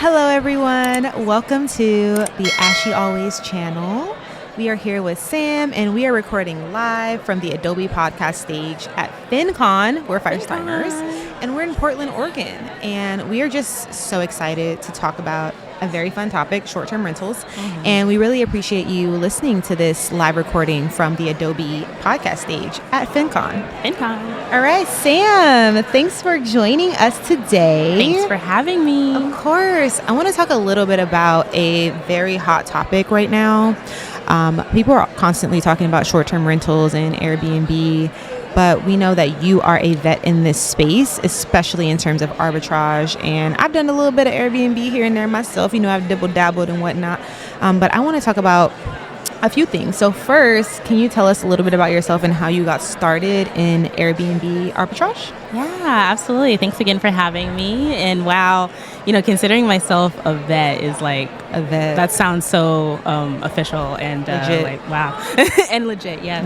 Hello, everyone. Welcome to the Ashy Always channel. We are here with Sam, and we are recording live from the Adobe podcast stage at FinCon. We're first timers, and we're in Portland, Oregon. And we are just so excited to talk about a very fun topic, short-term rentals. And we really appreciate you listening to this live recording from the Adobe podcast stage at FinCon. All right, Sam, thanks for joining us today. Thanks for having me. Of course. I want to talk a little bit about a very hot topic right now. People are constantly talking about short-term rentals and Airbnb, but we know that you are a vet in this space, especially in terms of arbitrage. And I've done a little bit of Airbnb here and there myself. I've dabbled and whatnot. But I want to talk about a few things. So first, can you tell us a little bit about yourself and how you got started in Airbnb arbitrage? Yeah, absolutely. Thanks again for having me. And wow, considering myself a vet is like a vet. That sounds so official and legit. Wow. And legit, yes.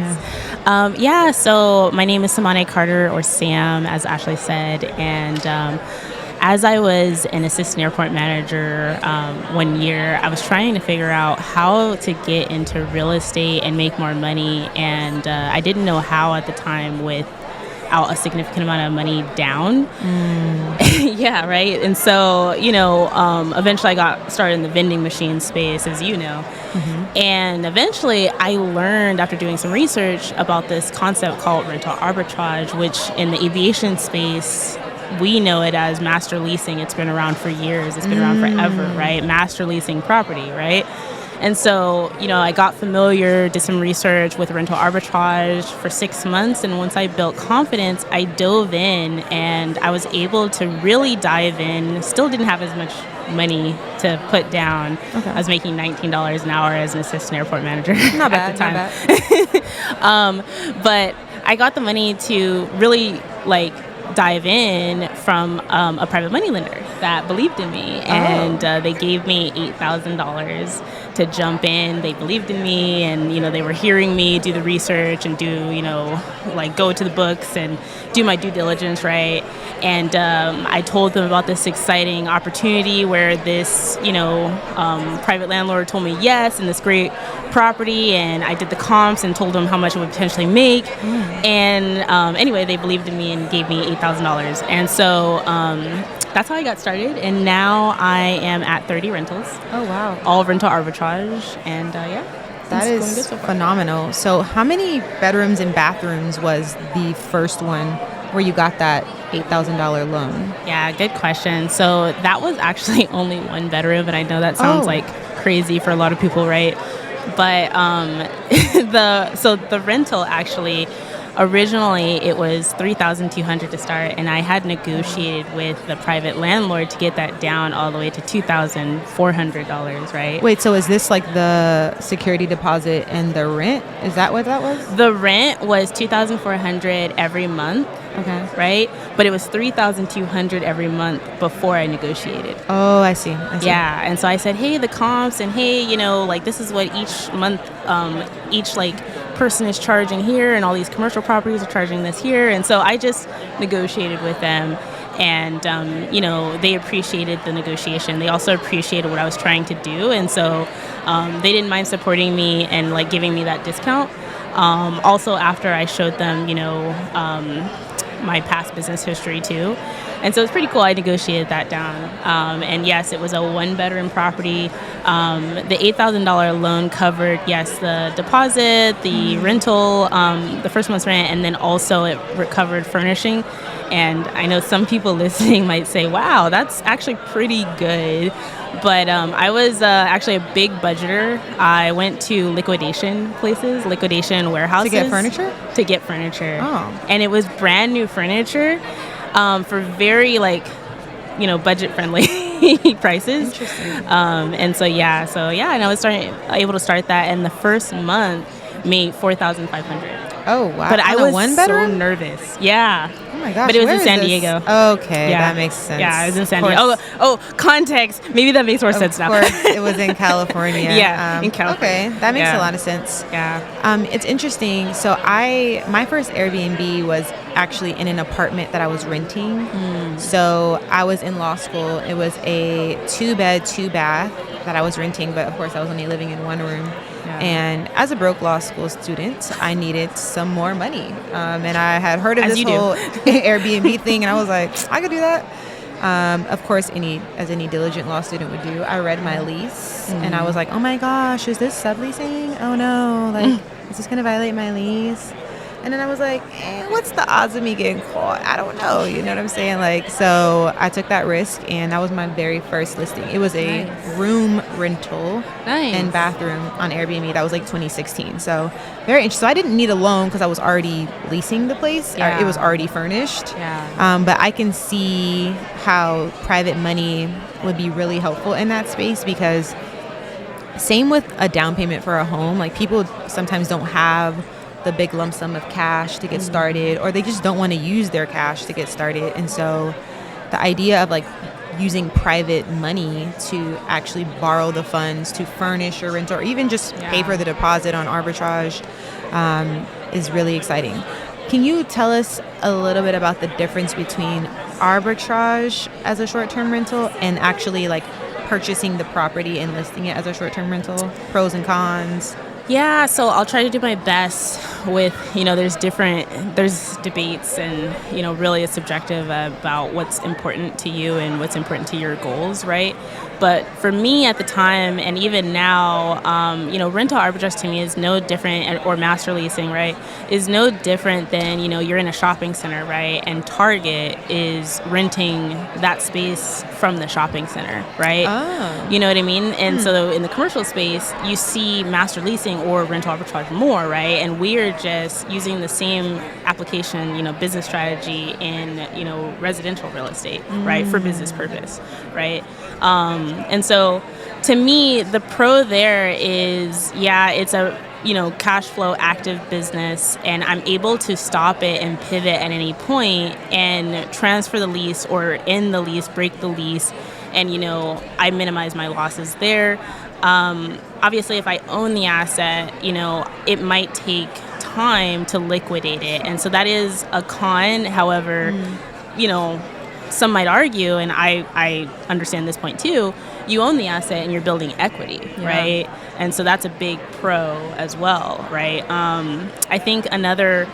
Yeah. So my name is Samane Carter, or Sam, as Ashley said. And as I was an assistant airport manager one year, I was trying to figure out how to get into real estate and make more money. And I didn't know how at the time without a significant amount of money down. Yeah, right. And so, eventually I got started in the vending machine space, as you know. And eventually I learned, after doing some research, about this concept called rental arbitrage, which in the aviation space, we know it as master leasing. It's been around for years. It's been around forever, right? Master leasing property, right? And so, I got familiar, did some research with rental arbitrage for 6 months. And once I built confidence, I dove in and I was able to really dive in. Still didn't have as much money to put down. Okay. I was making $19 an hour as an assistant airport manager not bad, at the time. Not bad. But I got the money to really dive in from a private money lender that believed in me, and they gave me $8,000 to jump in. They believed in me, and they were hearing me do the research and do go to the books and do my due diligence, right? And I told them about this exciting opportunity where this private landlord told me yes, and this great property, and I did the comps and told them how much it would potentially make. And anyway, they believed in me and gave me $8,000. And so that's how I got started. And now I am at 30 rentals. Oh, wow. All rental arbitrage. And yeah. That is phenomenal. So how many bedrooms and bathrooms was the first one where you got that $8,000 loan? Yeah, good question. So that was actually only one bedroom. And I know that sounds like crazy for a lot of people, right? But the rental actually, originally it was $3,200 to start, and I had negotiated with the private landlord to get that down all the way to $2,400, right? Wait, so is this like the security deposit and the rent? Is that what that was? The rent was $2,400 every month. Okay. Right? But it was $3,200 every month before I negotiated. Oh, I see. Yeah. And so I said, hey, the comps, and hey, this is what each month, each person is charging here, and all these commercial properties are charging this here. And so I just negotiated with them, and, they appreciated the negotiation. They also appreciated what I was trying to do. And so they didn't mind supporting me and giving me that discount. Also, after I showed them, my past business history too. And so it's pretty cool. I negotiated that down. And yes, it was a 1-bedroom property. The $8,000 loan covered, yes, the deposit, the rental, the first month's rent, and then also it covered furnishing. And I know some people listening might say, wow, that's actually pretty good. But I was actually a big budgeter. I went to liquidation places, liquidation warehouses. To get furniture? To get furniture. Oh. And it was brand new furniture for very, budget-friendly prices. Interesting. And so, and I was able to start that. And the first month made $4,500. Oh, wow. But I was one bedroom? so nervous. Yeah. Oh my gosh. But it was Where in San Diego. Okay, Yeah. that makes sense. Yeah, it was in San Diego. Oh, context. Maybe that makes more sense now. Of course, it was in California. Yeah, in California. Okay, that makes a lot of sense. Yeah. It's interesting. So my first Airbnb was actually in an apartment that I was renting. So I was in law school. It was a 2-bed, 2-bath that I was renting, but of course I was only living in one room. Yeah. And as a broke law school student, I needed some more money. And I had heard of As this you do. whole Airbnb thing, and I was like, I could do that. Of course, as any diligent law student would do, I read my lease, and I was like, oh my gosh, is this subleasing? Oh no, like, is this going to violate my lease? And then I was like, what's the odds of me getting caught? I don't know. You know what I'm saying? Like, so I took that risk, and that was my very first listing. It was a room rental and bathroom on Airbnb. That was like 2016. So very interesting. So I didn't need a loan because I was already leasing the place. Yeah. It was already furnished. Yeah. But I can see how private money would be really helpful in that space, because same with a down payment for a home. Like, people sometimes don't have the big lump sum of cash to get started, or they just don't want to use their cash to get started. And so the idea of like using private money to actually borrow the funds to furnish or rent, or even just pay for the deposit on Arbitrage, is really exciting. Can you tell us a little bit about the difference between Arbitrage as a short-term rental and actually like purchasing the property and listing it as a short-term rental? Pros and cons. Yeah, so I'll try to do my best with, there's debates, and, really it's subjective about what's important to you and what's important to your goals, right? But for me at the time, and even now, rental arbitrage to me is no different, or master leasing, right, is no different than, you're in a shopping center, right? And Target is renting that space from the shopping center, right? Oh. You know what I mean? And so in the commercial space, you see master leasing or rental arbitrage more, right? And we're just using the same application, business strategy in, residential real estate, right? For business purpose, right? And so to me, the pro there is, it's a, cash flow active business, and I'm able to stop it and pivot at any point and transfer the lease, or end the lease, break the lease. And, I minimize my losses there. Obviously, if I own the asset, it might take time to liquidate it. And so that is a con. However, some might argue, and I understand this point too, you own the asset and you're building equity, right? And so that's a big pro as well, right? I think another,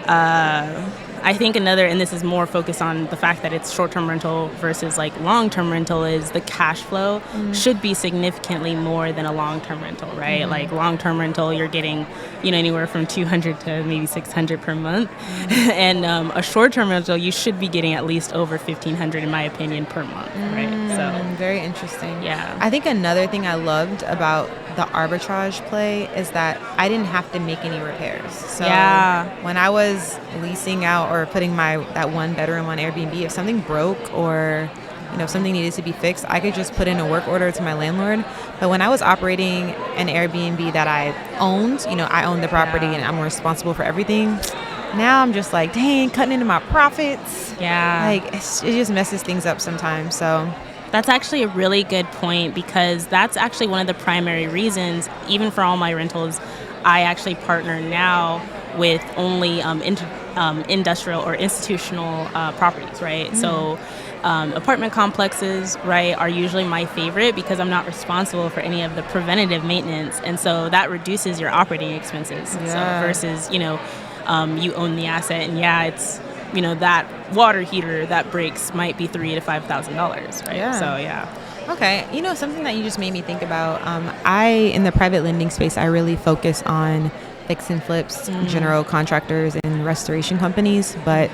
and this is more focused on the fact that it's short-term rental versus like long-term rental, is the cash flow should be significantly more than a long-term rental, right? Like long-term rental, you're getting, anywhere from $200 to maybe $600 per month. And a short-term rental, you should be getting at least over $1,500 in my opinion per month, right? So very interesting. Yeah. I think another thing I loved about the arbitrage play is that I didn't have to make any repairs. So when I was leasing out or putting that one bedroom on Airbnb, if something broke or if something needed to be fixed, I could just put in a work order to my landlord. But when I was operating an Airbnb that I owned, I owned the property and I'm responsible for everything. Now I'm just like, dang, cutting into my profits. Like it just messes things up sometimes. So that's actually a really good point, because that's actually one of the primary reasons, even for all my rentals, I actually partner now with only industrial or institutional properties, right? So apartment complexes, right, are usually my favorite because I'm not responsible for any of the preventative maintenance. And so that reduces your operating expenses. So versus, you own the asset, and it's, that water heater that breaks might be $3,000 to $5,000, right? So Okay, something that you just made me think about. In the private lending space, I really focus on fix and flips, general contractors, and restoration companies. But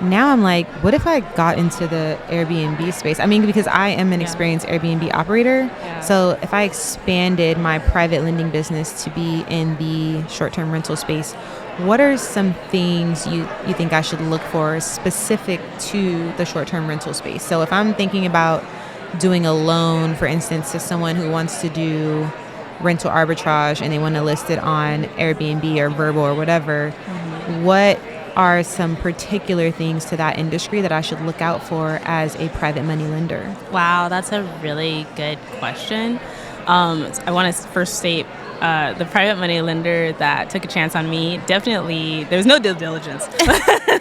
now I'm like, what if I got into the Airbnb space? I mean, because I am an experienced Airbnb operator. So if I expanded my private lending business to be in the short-term rental space, what are some things you think I should look for specific to the short-term rental space? So if I'm thinking about doing a loan, for instance, to someone who wants to do rental arbitrage and they want to list it on Airbnb or Vrbo or whatever, what are some particular things to that industry that I should look out for as a private money lender? Wow, that's a really good question. I want to first state the private money lender that took a chance on me, definitely, there was no due diligence,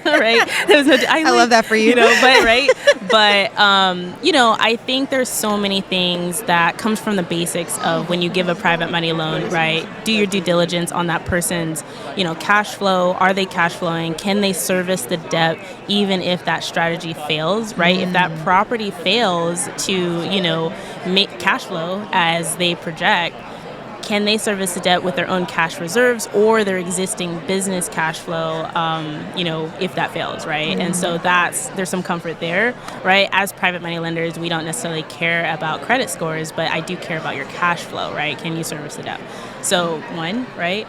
right? There was no, I love that for you. But, right? But, I think there's so many things that comes from the basics of when you give a private money loan, right? Do your due diligence on that person's, cash flow. Are they cash flowing? Can they service the debt even if that strategy fails, right? If that property fails to, make cash flow as they project, can they service the debt with their own cash reserves or their existing business cash flow, if that fails, right? And so there's some comfort there, right? As private money lenders, we don't necessarily care about credit scores, but I do care about your cash flow, right? Can you service the debt? So one, right?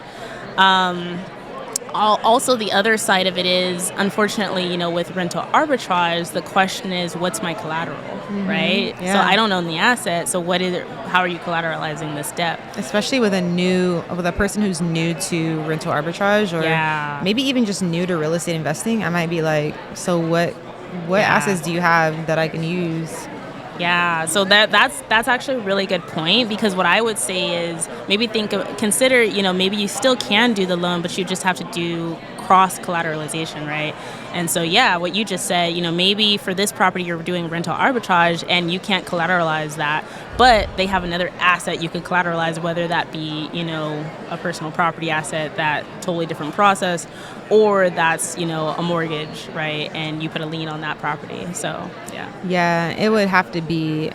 Also, the other side of it is, unfortunately, with rental arbitrage, the question is, what's my collateral, right? Yeah. So I don't own the asset. So how are you collateralizing this debt? Especially with a person who's new to rental arbitrage, or maybe even just new to real estate investing. I might be like, so what assets do you have that I can use? Yeah, so that's actually a really good point, because what I would say is maybe consider, maybe you still can do the loan, but you just have to do cross collateralization, right? And so, what you just said, maybe for this property you're doing rental arbitrage and you can't collateralize that, but they have another asset you could collateralize, whether that be, a personal property asset, that totally different process, or that's, a mortgage, right? And you put a lien on that property. So, Yeah, it would have to be,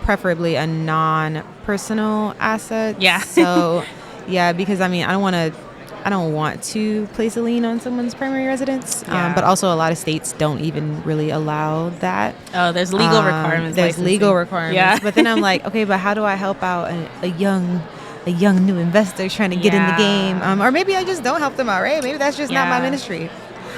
preferably a non-personal asset. Yeah. So, because I don't want to place a lien on someone's primary residence. But also a lot of states don't even really allow that. Oh, there's legal requirements. There's legal requirements. Yeah. But then I'm like, okay, but how do I help out a young new investor trying to get in the game? Or maybe I just don't help them out, right? Maybe that's just not my ministry.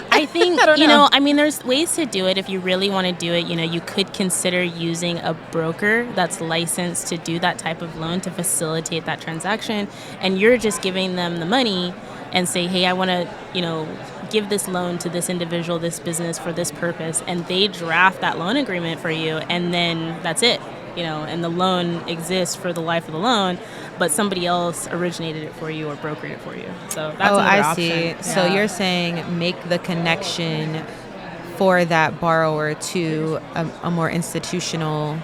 I think, I don't know. there's ways to do it. If you really want to do it, you could consider using a broker that's licensed to do that type of loan to facilitate that transaction. And you're just giving them the money and say, hey, I want to, give this loan to this individual, this business for this purpose. And they draft that loan agreement for you. And then that's it, and the loan exists for the life of the loan, but somebody else originated it for you or brokered it for you. So that's another option. See. Yeah. So you're saying make the connection for that borrower to a more institutional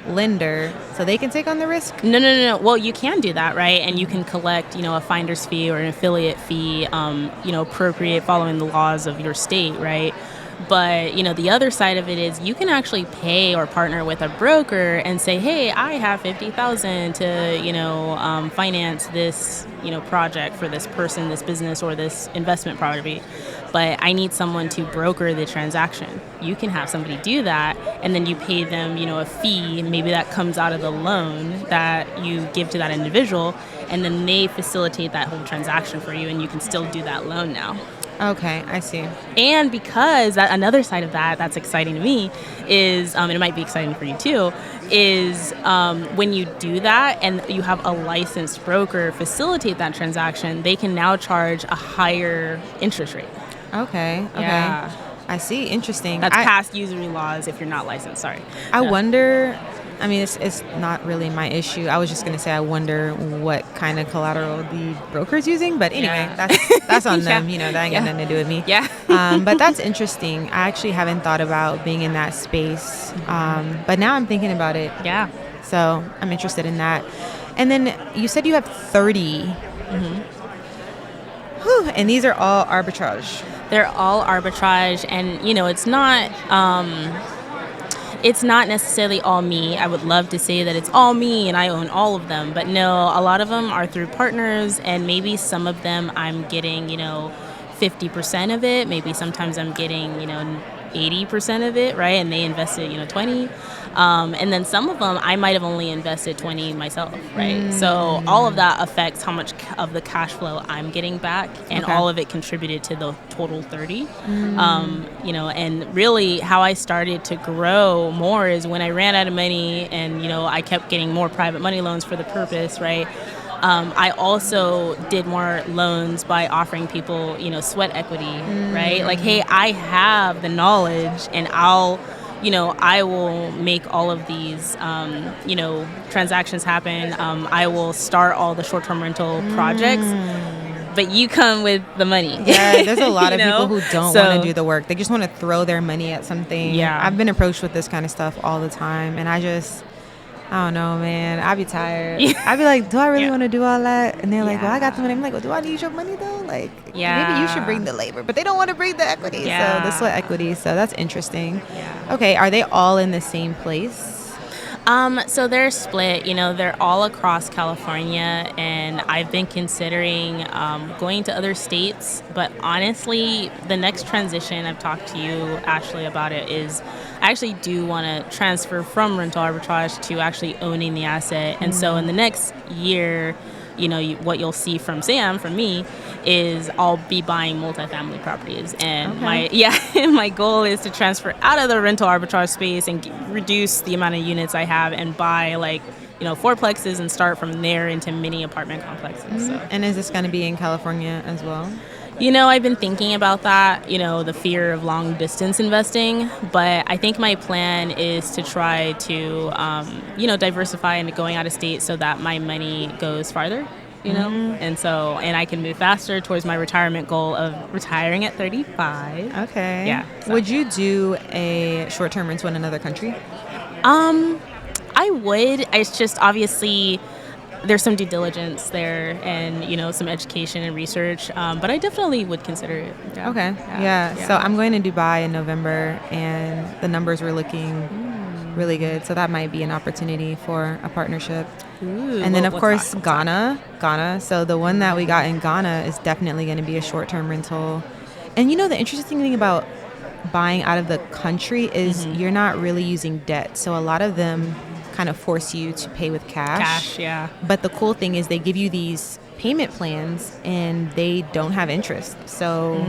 lender so they can take on the risk? No. Well, you can do that, right? And you can collect, a finder's fee or an affiliate fee, appropriate following the laws of your state, right? But, the other side of it is you can actually pay or partner with a broker and say, hey, I have $50,000 to, finance this, project for this person, this business, or this investment property. But I need someone to broker the transaction. You can have somebody do that, and then you pay them, a fee. Maybe that comes out of the loan that you give to that individual, and then they facilitate that whole transaction for you, and you can still do that loan now. Okay, I see. And because another side of that's exciting to me is, and it might be exciting for you too, is when you do that and you have a licensed broker facilitate that transaction, they can now charge a higher interest rate. Okay. Yeah. I see. Interesting. That's past usury laws if you're not licensed. Sorry. I wonder. It's not really my issue. I was just gonna say I wonder what kind of collateral the broker's using. But anyway, that's on them. That ain't got nothing to do with me. Yeah. But that's interesting. I actually haven't thought about being in that space. But now I'm thinking about it. Yeah. So I'm interested in that. And then you said you have 30. Mm-hmm. Whew, and these are all arbitrage. They're all arbitrage, and it's not necessarily all me. I would love to say that it's all me and I own all of them, but no, a lot of them are through partners, and maybe some of them I'm getting 50% of it. Maybe sometimes I'm getting 80% of it, right? And they invested 20. And then some of them I might have only invested 20 myself, right? So all of that affects how much of the cash flow I'm getting back, and all of it contributed to the total 30. And really how I started to grow more is when I ran out of money, and I kept getting more private money loans for the purpose, right? I also did more loans by offering people, sweat equity, right? Like, hey, I have the knowledge, and I'll I will make all of these, transactions happen. I will start all the short-term rental projects, but you come with the money. Yeah, there's a lot of people who don't want to So- do the work. They just want to throw their money at something. Yeah. I've been approached with this kind of stuff all the time, and I don't know, man. I'd be tired. I'd be like, do I really want to do all that? And they're like, well, I got the money. I'm like, well, do I need your money though? Like, maybe you should bring the labor, but they don't want to bring the equity. Yeah. So the sweat equity. So that's interesting. Yeah. Okay, are they all in the same place? So they're split, they're all across California, and I've been considering going to other states. But honestly, the next transition, I've talked to you, Ashley, about it, is I actually do want to transfer from rental arbitrage to actually owning the asset. And so in the next year, what you'll see from me, is I'll be buying multifamily properties. And my goal is to transfer out of the rental arbitrage space and reduce the amount of units I have and buy fourplexes and start from there into mini apartment complexes. So. And is this going to be in California as well? I've been thinking about that, the fear of long distance investing, but I think my plan is to try to, diversify into going out of state so that my money goes farther, and I can move faster towards my retirement goal of retiring at 35. Okay. Yeah. So. Would you do a short-term rental in another country? I would. It's just obviously there's some due diligence there and, some education and research. But I definitely would consider it. Yeah. Okay. Yeah. So I'm going to Dubai in November, and the numbers were looking really good. So that might be an opportunity for a partnership. Ooh, and then, of course, talk. Ghana. So the one that we got in Ghana is definitely going to be a short-term rental. And, the interesting thing about buying out of the country is you're not really using debt. So a lot of them kind of force you to pay with cash. Yeah. But the cool thing is they give you these payment plans and they don't have interest. So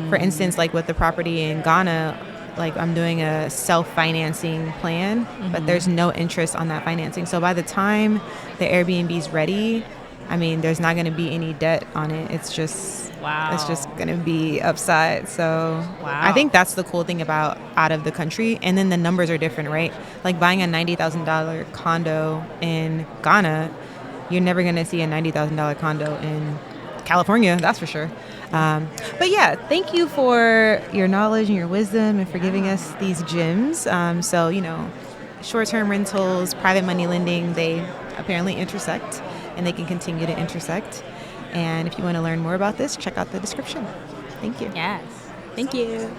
for instance, like with the property in Ghana, like I'm doing a self-financing plan, but there's no interest on that financing. So by the time the Airbnb is ready, there's not going to be any debt on it. It's just going to be upside. So I think that's the cool thing about out of the country. And then the numbers are different, right? Like buying a $90,000 condo in Ghana, you're never going to see a $90,000 condo in California, that's for sure. But yeah, thank you for your knowledge and your wisdom and for giving us these gems. So, short-term rentals, private money lending, they apparently intersect and they can continue to intersect. And if you want to learn more about this, check out the description. Thank you. Yes. Thank you.